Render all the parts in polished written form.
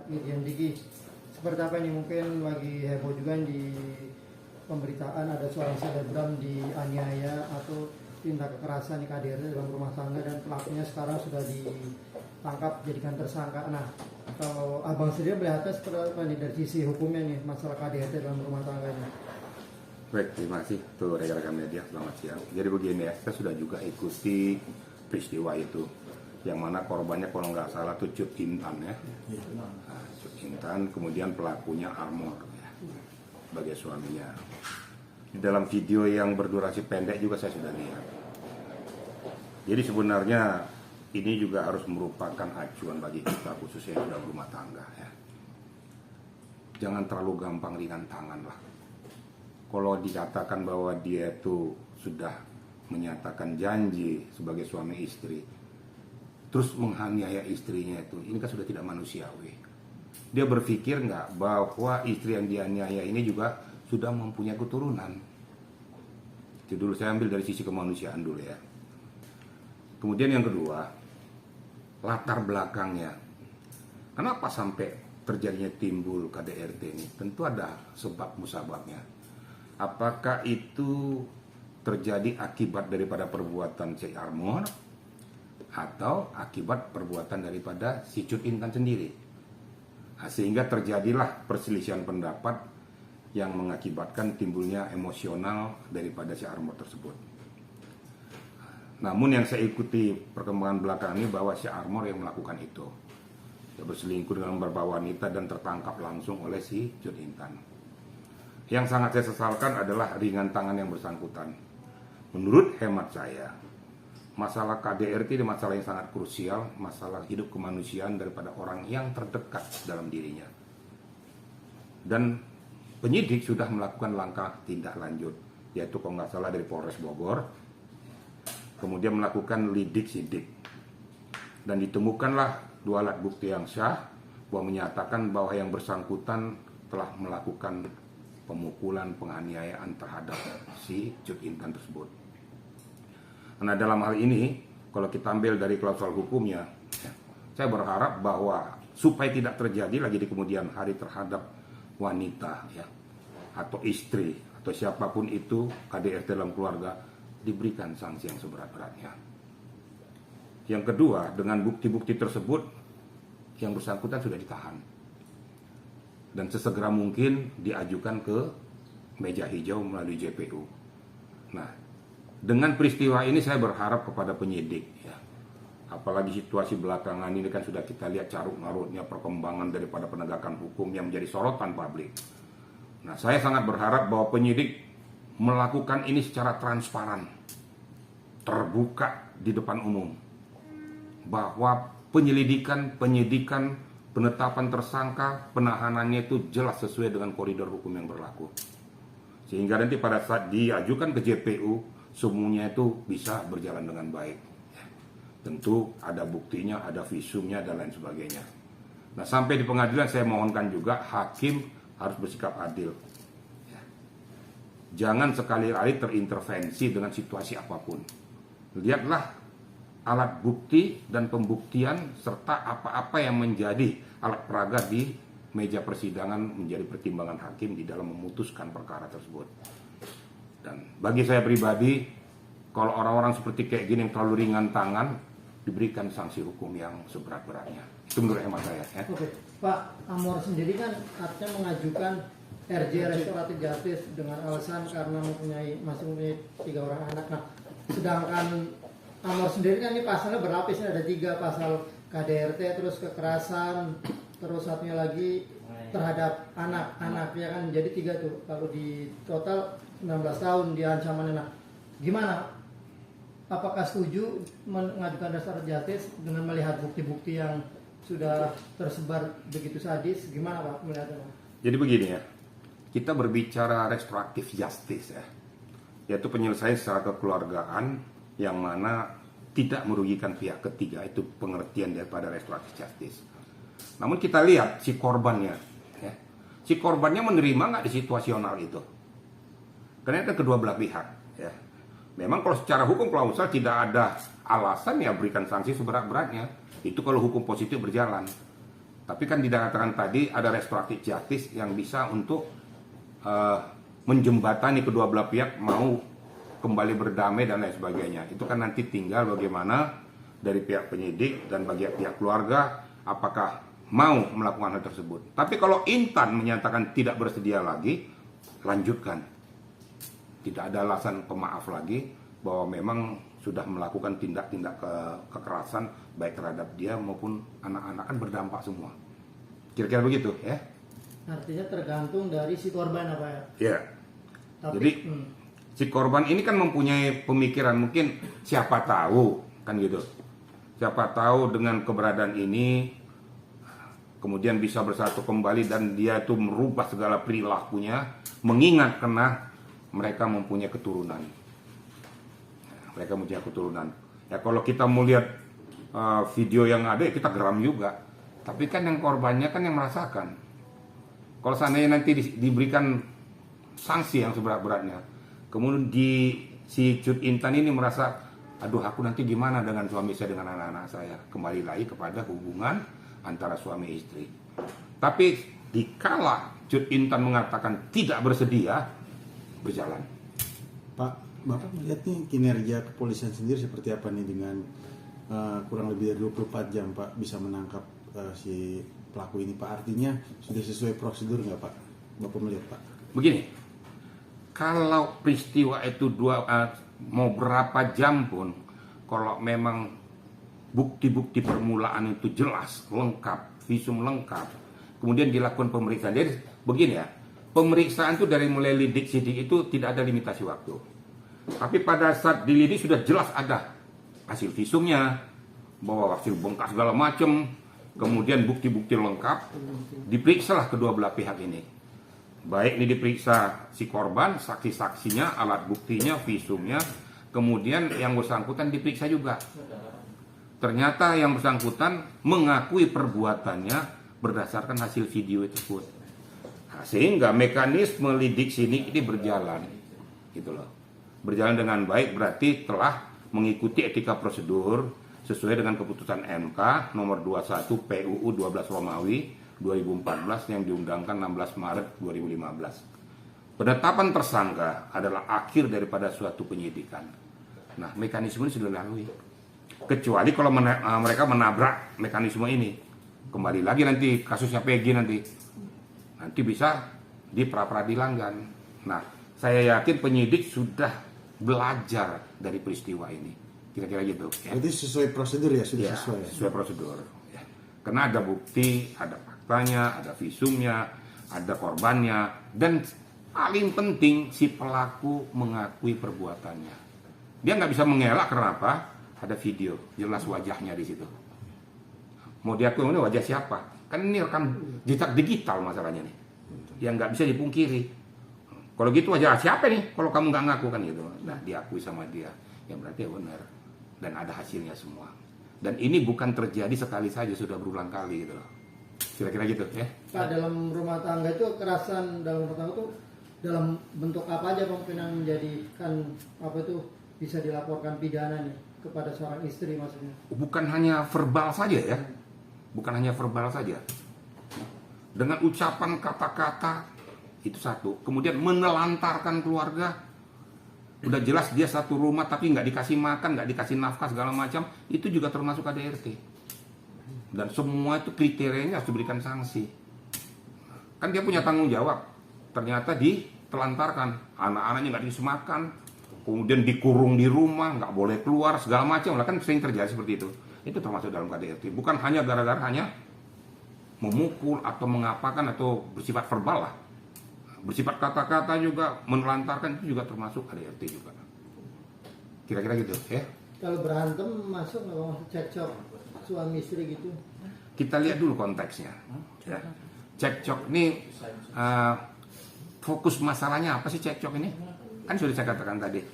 Irjen Diki. Seperti apa ini, mungkin lagi heboh juga di pemberitaan ada seorang selebgram dianiaya atau tindak kekerasan di KDRT dalam rumah tangga dan pelakunya sekarang sudah ditangkap jadikan tersangka. Nah, kalau abang sendiri melihatnya seperti apa nih dari sisi hukumnya nih masalah KDRT dalam rumah tangganya? Baik, terima kasih untuk rekan-rekan media, selamat siang. Jadi begini ya, saya sudah juga ikuti peristiwa itu, yang mana korbannya kalau nggak salah tuh Cut Intan ya. Nah, Cut Intan, kemudian pelakunya Armor ya, sebagai suaminya. Di dalam video yang berdurasi pendek juga saya sudah lihat. Jadi sebenarnya ini juga harus merupakan acuan bagi kita, khususnya yang sudah berumah tangga ya. Jangan terlalu gampang ringan tangan lah. Kalau dikatakan bahwa dia itu sudah menyatakan janji sebagai suami istri, terus menganiaya istrinya ini kan sudah tidak manusiawi. Dia berpikir nggak bahwa istri yang dianiaya ini juga sudah mempunyai keturunan. Itu dulu saya ambil dari sisi kemanusiaan dulu ya. Kemudian yang kedua, latar belakangnya. Kenapa sampai terjadinya timbul KDRT ini? Tentu ada sebab musababnya. Apakah itu terjadi akibat daripada perbuatan si Armor atau akibat perbuatan daripada si Cut Intan sendiri? Nah, sehingga terjadilah perselisihan pendapat yang mengakibatkan timbulnya emosional daripada si Armor tersebut. Namun yang saya ikuti perkembangan belakangan ini bahwa si Armor yang melakukan itu. Dia berselingkuh dengan beberapa wanita dan tertangkap langsung oleh si Cut Intan. Yang sangat saya sesalkan adalah ringan tangan yang bersangkutan. Menurut hemat saya, masalah KDRT ini masalah yang sangat krusial, masalah hidup kemanusiaan daripada orang yang terdekat dalam dirinya. Dan penyidik sudah melakukan langkah tindak lanjut, yaitu kalau nggak salah dari Polres Bogor, kemudian melakukan lidik sidik. Dan ditemukanlah 2 alat bukti yang sah, bahwa menyatakan bahwa yang bersangkutan telah melakukan pemukulan, penganiayaan terhadap si Cut Intan tersebut. Nah, dalam hal ini, kalau kita ambil dari klausul hukumnya, saya berharap bahwa supaya tidak terjadi lagi di kemudian hari terhadap wanita ya, atau istri atau siapapun itu KDRT dalam keluarga, diberikan sanksi yang seberat-beratnya. Yang kedua, dengan bukti-bukti tersebut yang bersangkutan sudah ditahan dan sesegera mungkin diajukan ke meja hijau melalui JPU. Nah, dengan peristiwa ini saya berharap kepada penyidik ya. Apalagi situasi belakangan ini kan sudah kita lihat carut-marutnya perkembangan daripada penegakan hukum yang menjadi sorotan publik. Nah, saya sangat berharap bahwa penyidik melakukan ini secara transparan, terbuka di depan umum. Bahwa penyidikan, penetapan tersangka, penahanannya itu jelas sesuai dengan koridor hukum yang berlaku. Sehingga nanti pada saat diajukan ke JPU, semuanya itu bisa berjalan dengan baik. Tentu ada buktinya, ada visumnya, dan lain sebagainya. Nah, sampai di pengadilan saya mohonkan juga hakim harus bersikap adil. Jangan sekali-kali terintervensi dengan situasi apapun. Lihatlah alat bukti dan pembuktian serta apa-apa yang menjadi alat peraga di meja persidangan menjadi pertimbangan hakim di dalam memutuskan perkara tersebut. Dan bagi saya pribadi, kalau orang-orang seperti kayak gini yang terlalu ringan tangan, diberikan sanksi hukum yang seberat-beratnya. Itu menurut hemat saya. Ya. Oke, Pak Armor sendiri kan artinya mengajukan RJ Restoratif Justice dengan alasan karena masih mempunyai 3 orang anak. Nah, sedangkan Armor sendiri kan ini pasalnya berlapis, ada 3 pasal KDRT, terus kekerasan, terus satunya lagi terhadap anak-anaknya kan, jadi 3 tuh. Kalau di total 19 tahun dia ancamannya. Nah, gimana? Apakah setuju mengajukan restoratif justice dengan melihat bukti-bukti yang sudah tersebar begitu sadis? Gimana Pak melihatnya? Jadi begini ya, kita berbicara restoratif justice ya, yaitu penyelesaian secara kekeluargaan yang mana tidak merugikan pihak ketiga, itu pengertian daripada restoratif justice. Namun kita lihat si korbannya, ya. Si korbannya menerima nggak di situasional itu? Karena itu kedua belah pihak. Ya. Memang kalau secara hukum klausal tidak ada alasan ya berikan sanksi seberat-beratnya. Itu kalau hukum positif berjalan. Tapi kan dikatakan tadi ada restoratif justice yang bisa untuk menjembatani kedua belah pihak mau kembali berdamai dan lain sebagainya. Itu kan nanti tinggal bagaimana dari pihak penyidik dan bagi pihak keluarga apakah mau melakukan hal tersebut. Tapi kalau Intan menyatakan tidak bersedia lagi, lanjutkan. Tidak ada alasan pemaaf lagi bahwa memang sudah melakukan tindak-tindak kekerasan baik terhadap dia maupun anak-anak, kan berdampak semua. Kira-kira begitu ya. Artinya tergantung dari si korban apa ya? Ya. Tapi, Jadi si korban ini kan mempunyai pemikiran, mungkin siapa tahu kan gitu. Siapa tahu dengan keberadaan ini kemudian bisa bersatu kembali dan dia itu merubah segala perilakunya, mengingat karena mereka mempunyai keturunan. Mereka mempunyai keturunan. Ya kalau kita mau lihat video yang ada, ya kita geram juga. Tapi kan yang korbannya kan yang merasakan. Kalau seandainya nanti diberikan sanksi yang seberat-beratnya, kemudian si Cut Intan ini merasa, aduh aku nanti gimana dengan suami saya, dengan anak-anak saya. Kembali lagi kepada hubungan antara suami istri. Tapi dikala Cut Intan mengatakan tidak bersedia, berjalan. Pak, Bapak melihat nih kinerja kepolisian sendiri seperti apa nih dengan kurang lebih dari 24 jam Pak bisa menangkap si pelaku ini Pak? Artinya sudah sesuai prosedur nggak Pak? Bapak melihat Pak? Begini, kalau peristiwa itu mau berapa jam pun, kalau memang bukti-bukti permulaan itu jelas, lengkap, visum lengkap, kemudian dilakukan pemeriksaan. Jadi begini ya, pemeriksaan itu dari mulai lidik sidik itu tidak ada limitasi waktu. Tapi pada saat dilidik sudah jelas ada hasil visumnya, bahwa hasil bengkak segala macam, kemudian bukti-bukti lengkap, diperiksalah kedua belah pihak ini. Baik ini diperiksa si korban, saksi-saksinya, alat buktinya, visumnya, kemudian yang bersangkutan diperiksa juga. Ternyata yang bersangkutan mengakui perbuatannya berdasarkan hasil video tersebut. Nah, sehingga mekanisme lidik sidik ini berjalan, gitu loh. Berjalan dengan baik berarti telah mengikuti etika prosedur sesuai dengan keputusan MK nomor 21 PUU 12 Romawi 2014 yang diundangkan 16 Maret 2015. Penetapan tersangka adalah akhir daripada suatu penyidikan. Nah, mekanisme ini sudah dilalui. Kecuali kalau mereka menabrak mekanisme ini. Kembali lagi nanti kasusnya Peggy nanti bisa di pra-peradilan. Nah, saya yakin penyidik sudah belajar dari peristiwa ini. Kira-kira gitu. Ya. Berarti sesuai prosedur ya? Sudah Ya, sesuai? sesuai prosedur. Ya. Karena ada bukti, ada faktanya, ada visumnya, ada korbannya, dan paling penting si pelaku mengakui perbuatannya. Dia nggak bisa mengelak, kenapa? Ada video, jelas wajahnya di situ. Mau diakui ini wajah siapa? Kan ini rekam jejak digital masalahnya nih, yang nggak bisa dipungkiri. Kalau gitu wajah siapa nih? Kalau kamu nggak ngaku kan gitu. Nah, diakui sama dia, ya berarti ya benar. Dan ada hasilnya semua. Dan ini bukan terjadi sekali saja, sudah berulang kali gitu loh. Kira-kira gitu ya. Pak, dalam rumah tangga itu kekerasan dalam rumah tangga itu dalam bentuk apa aja mungkin yang menjadikan apa itu bisa dilaporkan pidana nih kepada seorang istri maksudnya? Bukan hanya verbal saja ya. Bukan hanya verbal saja. Dengan ucapan kata-kata itu satu. Kemudian menelantarkan keluarga. Udah jelas dia satu rumah tapi nggak dikasih makan, nggak dikasih nafkah segala macam, itu juga termasuk KDRT. Dan semua itu kriterianya harus diberikan sanksi. Kan dia punya tanggung jawab. Ternyata ditelantarkan, anak-anaknya nggak dikasih makan, kemudian dikurung di rumah, nggak boleh keluar segala macam. Lah kan sering terjadi seperti itu. Itu termasuk dalam KDRT. Bukan hanya gara-gara hanya memukul atau mengapakan atau bersifat verbal lah. Bersifat kata-kata juga, menelantarkan itu juga termasuk KDRT juga. Kira-kira gitu ya. Kalau berantem masuk nggak masuk cekcok suami istri gitu? Kita lihat dulu konteksnya. Ya. Cekcok ini fokus masalahnya apa sih cekcok ini? Kan sudah saya katakan tadi.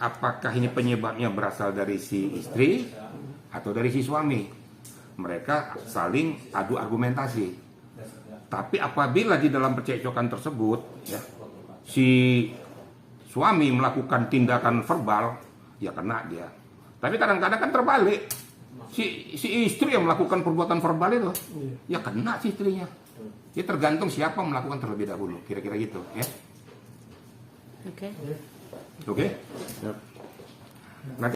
Apakah ini penyebabnya berasal dari si istri atau dari si suami? Mereka saling adu argumentasi. Tapi apabila di dalam percekcokan tersebut ya, si suami melakukan tindakan verbal, ya kena dia. Tapi kadang-kadang kan terbalik. Si istri yang melakukan perbuatan verbal itu, ya kena si istrinya. Ya tergantung siapa melakukan terlebih dahulu, kira-kira gitu, ya. Oke. Oke. Siap. Nanti